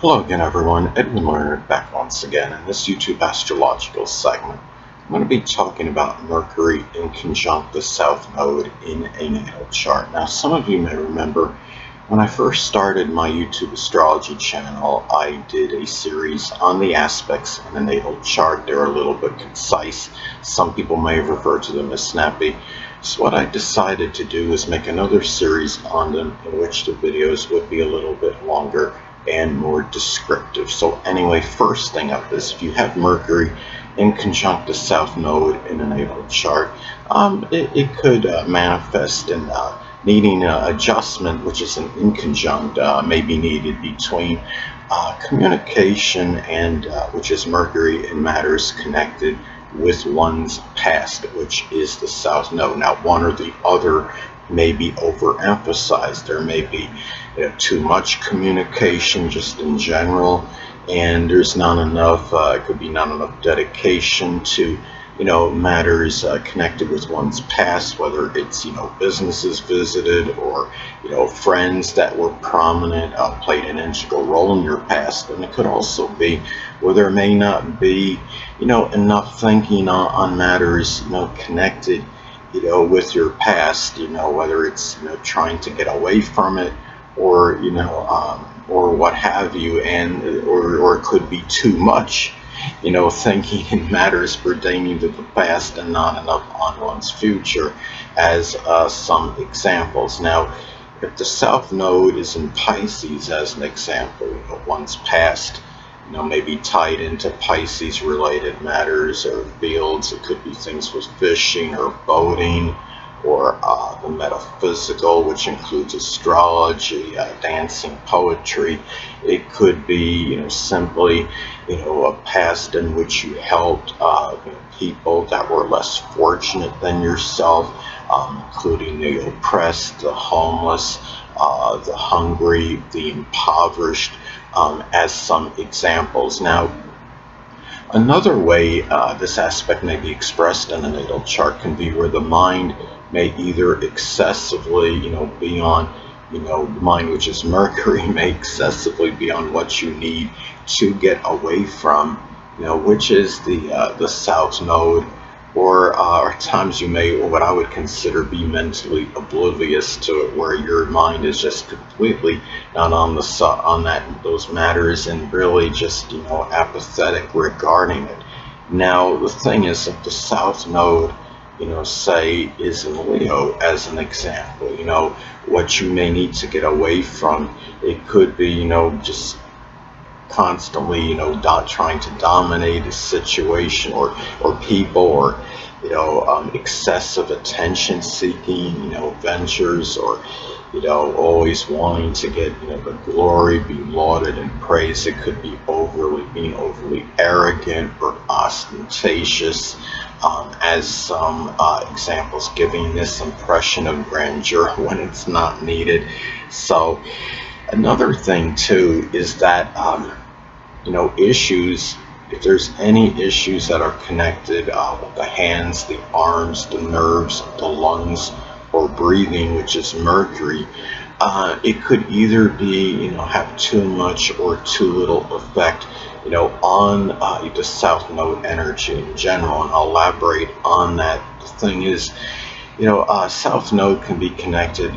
Hello again, everyone. Edwin Leonard back once again in this YouTube astrological segment. I'm going to be talking about Mercury in conjunct the South Node in a natal chart. Now, some of you may remember when I first started my YouTube astrology channel, I did a series on the aspects in a natal chart. They're a little bit concise. Some people may refer to them as snappy. So what I decided to do is make another series on them in which the videos would be a little bit longer and more descriptive. So anyway, first thing up is if you have Mercury in conjunct the South Node in a natal chart, it could manifest in needing adjustment, which is an inconjunct, may be needed between communication and which is Mercury in matters connected with one's past, which is the South Node. Now, one or the other may be overemphasized. There may be too much communication just in general, and there's not enough, it could be not enough dedication to matters connected with one's past, whether it's businesses visited or friends that were prominent, played an integral role in your past. And it could also be where there may not be enough thinking on matters connected with your past, whether it's trying to get away from it or or what have you, and or it could be too much thinking in matters pertaining to the past and not enough on one's future, as some examples. Now, if the South Node is in Pisces, as an example, one's past may be tied into Pisces related matters or fields. It could be things with fishing or boating, or the metaphysical, which includes astrology, dancing, poetry. It could be simply a past in which you helped people that were less fortunate than yourself, including the oppressed, the homeless, the hungry, the impoverished, as some examples. Now, another way this aspect may be expressed in a natal chart can be where the mind may either excessively, be on, the mind, which is Mercury, may excessively be on what you need to get away from, which is the South Node, or at times you may, what I would consider, be mentally oblivious to it, where your mind is just completely not on those matters, and really just apathetic regarding it. Now, the thing is, if the South Node say is in Leo, as an example, what you may need to get away from, it could be, just constantly, trying to dominate a situation or people, or excessive attention seeking, ventures, or always wanting to get the glory, be lauded and praised. It could be being overly arrogant or ostentatious, as some examples, giving this impression of grandeur when it's not needed. So another thing too is that issues, if there's any issues that are connected with the hands, the arms, the nerves, the lungs, or breathing, which is Mercury, it could either be have too much or too little effect on the South Node energy in general, and I'll elaborate on that. The thing is, South Node can be connected,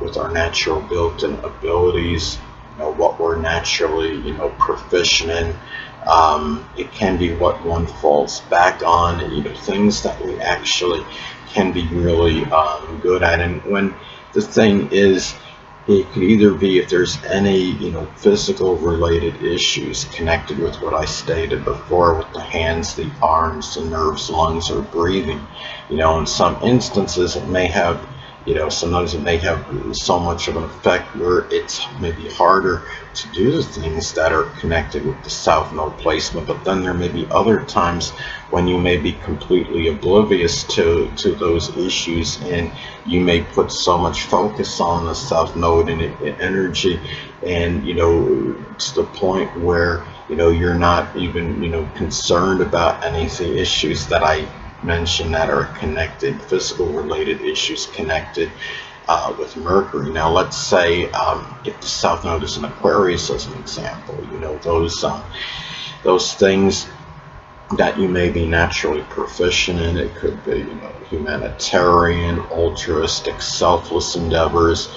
with our natural built-in abilities, what we're naturally, proficient in. It can be what one falls back on, things that we actually can be really good at. And when the thing is, it could either be, if there's any, physical related issues connected with what I stated before, with the hands, the arms, the nerves, lungs, or breathing. In some instances, it may have, sometimes it may have so much of an effect where it's maybe harder to do the things that are connected with the South Node placement. But then there may be other times when you may be completely oblivious to those issues, and you may put so much focus on the South Node and energy, and to the point where you're not even concerned about any of the issues that I mentioned that are connected, physical related issues connected with Mercury. Now, let's say if the South Node is an Aquarius, as an example, those things that you may be naturally proficient in. It could be, humanitarian, altruistic, selfless endeavors,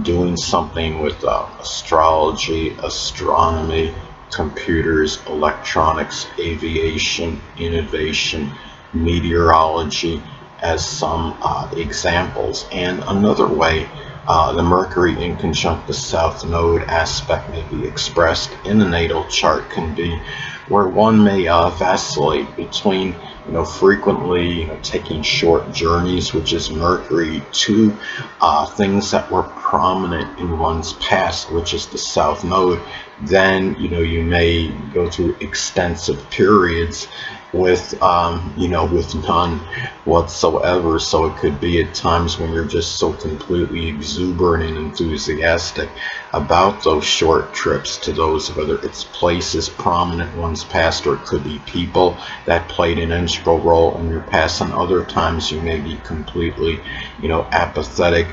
doing something with astrology, astronomy, computers, electronics, aviation, innovation, meteorology, as some examples. And another way the Mercury inconjunct the South Node aspect may be expressed in the natal chart can be where one may vacillate between, frequently, taking short journeys, which is Mercury, to things that were prominent in one's past, which is the South Node. Then, you may go through extensive periods with, with none whatsoever. So it could be at times when you're just so completely exuberant and enthusiastic about those short trips to those, whether it's places prominent in one's past, or it could be people that played an integral role in your past. And other times you may be completely, apathetic,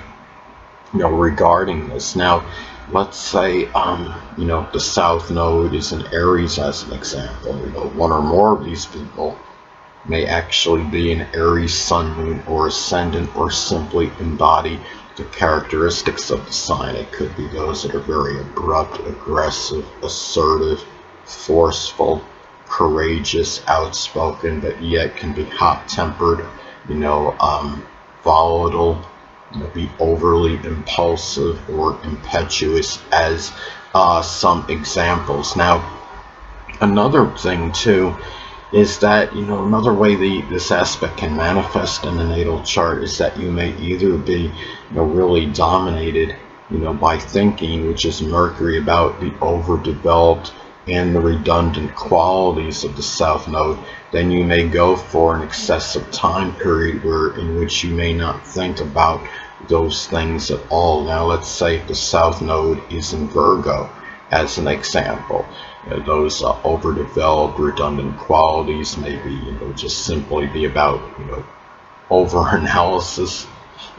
regarding this. Now, let's say, the South Node is in Aries, as an example. One or more of these people may actually be an Aries Sun, Moon, or Ascendant, or simply embody the characteristics of the sign. It could be those that are very abrupt, aggressive, assertive, forceful, courageous, outspoken, but yet can be hot-tempered, volatile, be overly impulsive or impetuous, as some examples. Now, another thing too is that, another way this aspect can manifest in the natal chart is that you may either be, really dominated, by thinking, which is Mercury, about the overdeveloped and the redundant qualities of the South Node. Then you may go for an excessive time period in which you may not think about those things at all. Now, let's say the South Node is in Virgo, as an example. Those overdeveloped, redundant qualities may be, just simply be about, over-analysis.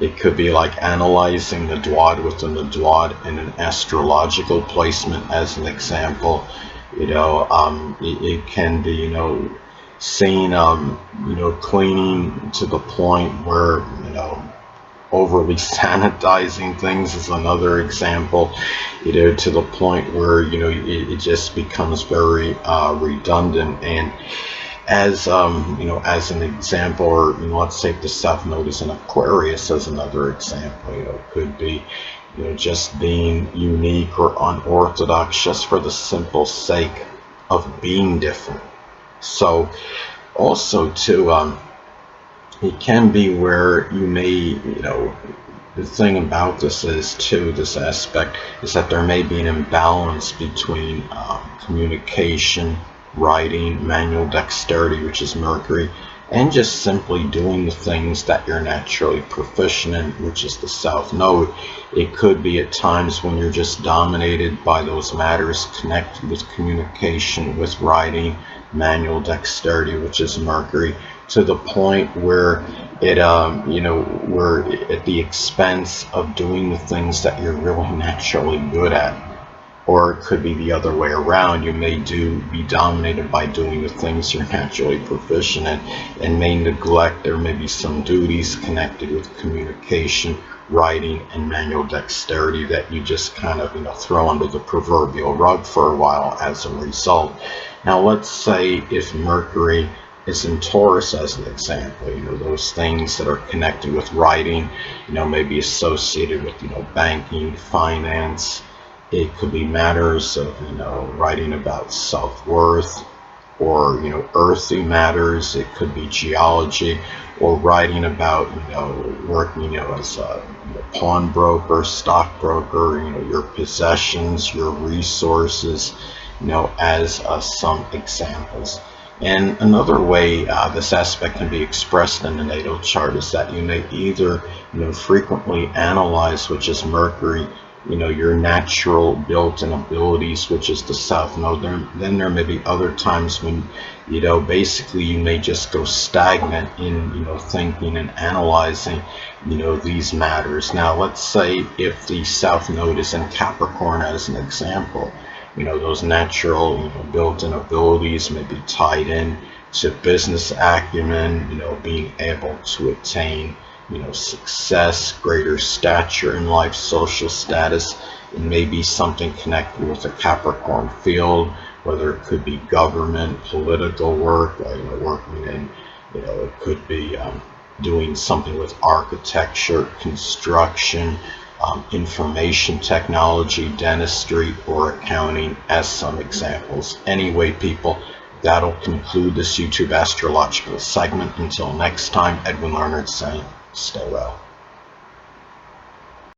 It could be like analyzing the Dwad within the Dwad in an astrological placement, as an example. It can be, seeing, cleaning to the point where, overly sanitizing things is another example, to the point where, it just becomes very redundant. And as as an example, or let's say if the South Node is in Aquarius, as another example, could be, just being unique or unorthodox, just for the simple sake of being different. So also too, it can be where you may, the thing about this is too, this aspect is that there may be an imbalance between communication, writing, manual dexterity, which is Mercury, and just simply doing the things that you're naturally proficient in, which is the South Node. It could be at times when you're just dominated by those matters connected with communication, with writing, manual dexterity, which is Mercury, to the point where it, we're at the expense of doing the things that you're really naturally good at. Or it could be the other way around. You may be dominated by doing the things you're naturally proficient in, and may neglect, there may be some duties connected with communication, writing, and manual dexterity that you just kind of, throw under the proverbial rug for a while as a result. Now, let's say if Mercury is in Taurus, as an example, those things that are connected with writing, may be associated with, banking, finance. It could be matters of, writing about self-worth, or, earthy matters. It could be geology, or writing about, working, as a pawnbroker, stockbroker, your possessions, your resources, as some examples. And another way this aspect can be expressed in the natal chart is that you may either, frequently analyze, which is Mercury, your natural built-in abilities, which is the South Node. Then there may be other times when, basically you may just go stagnant in, thinking and analyzing, these matters. Now, let's say if the South Node is in Capricorn as an example, those natural, built-in abilities may be tied in to business acumen, being able to attain, success, greater stature in life, social status. It may be something connected with a Capricorn field, whether it could be government, political work, working in, it could be doing something with architecture, construction, information technology, dentistry, or accounting, as some examples. Anyway, people, that'll conclude this YouTube astrological segment. Until next time, Edwin Leonard saying, stay well.